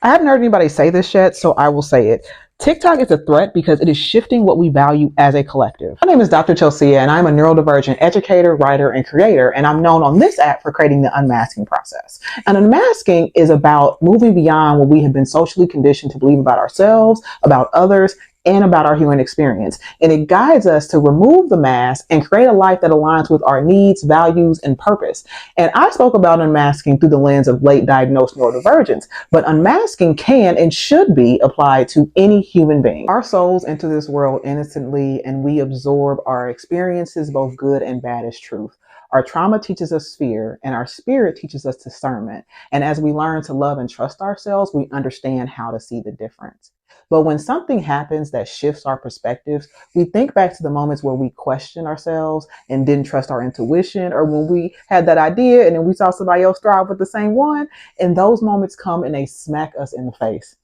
I haven't heard anybody say this yet, so I will say it. TikTok is a threat because it is shifting what we value as a collective. My name is Dr. Chelsea, and I'm a neurodivergent educator, writer, and creator, and I'm known on this app for creating the unmasking process. And unmasking is about moving beyond what we have been socially conditioned to believe about ourselves, about others, and about our human experience. And it guides us to remove the mask and create a life that aligns with our needs, values, and purpose. And I spoke about unmasking through the lens of late diagnosed neurodivergence, but unmasking can and should be applied to any human being. Our souls enter this world innocently, and we absorb our experiences, both good and bad, as truth. Our trauma teaches us fear, and our spirit teaches us discernment. And as we learn to love and trust ourselves, we understand how to see the difference. But when something happens that shifts our perspectives, we think back to the moments where we questioned ourselves and didn't trust our intuition, or when we had that idea and then we saw somebody else thrive with the same one. And those moments come and they smack us in the face.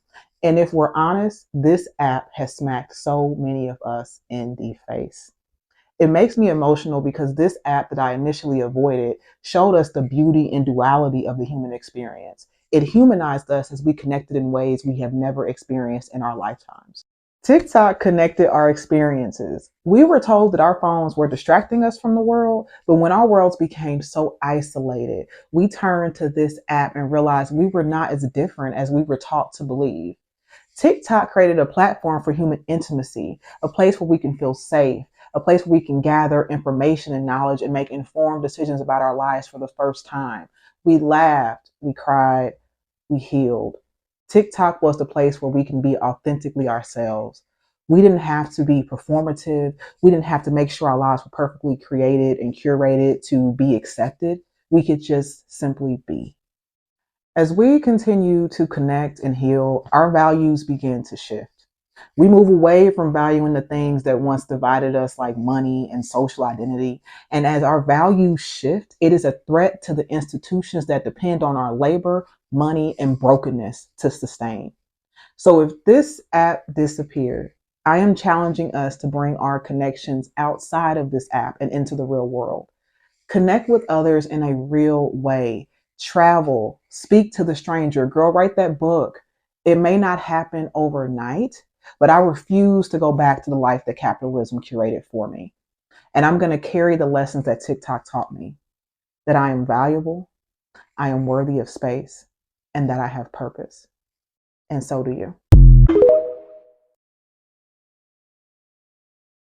And if we're honest, this app has smacked so many of us in the face. It makes me emotional because this app that I initially avoided showed us the beauty and duality of the human experience. It humanized us as we connected in ways we have never experienced in our lifetimes. TikTok connected our experiences. We were told that our phones were distracting us from the world, but when our worlds became so isolated, we turned to this app and realized we were not as different as we were taught to believe. TikTok created a platform for human intimacy, a place where we can feel safe, a place where we can gather information and knowledge and make informed decisions about our lives for the first time. We laughed, we cried, we healed. TikTok was the place where we can be authentically ourselves. We didn't have to be performative. We didn't have to make sure our lives were perfectly created and curated to be accepted. We could just simply be. As we continue to connect and heal, our values begin to shift. We move away from valuing the things that once divided us, like money and social identity. And as our values shift, it is a threat to the institutions that depend on our labor, money, and brokenness to sustain. So if this app disappeared, I am challenging us to bring our connections outside of this app and into the real world. Connect with others in a real way. Travel, speak to the stranger, girl, write that book. It may not happen overnight, but I refuse to go back to the life that capitalism curated for me. And I'm going to carry the lessons that TikTok taught me, that I am valuable, I am worthy of space, and that I have purpose. And so do you.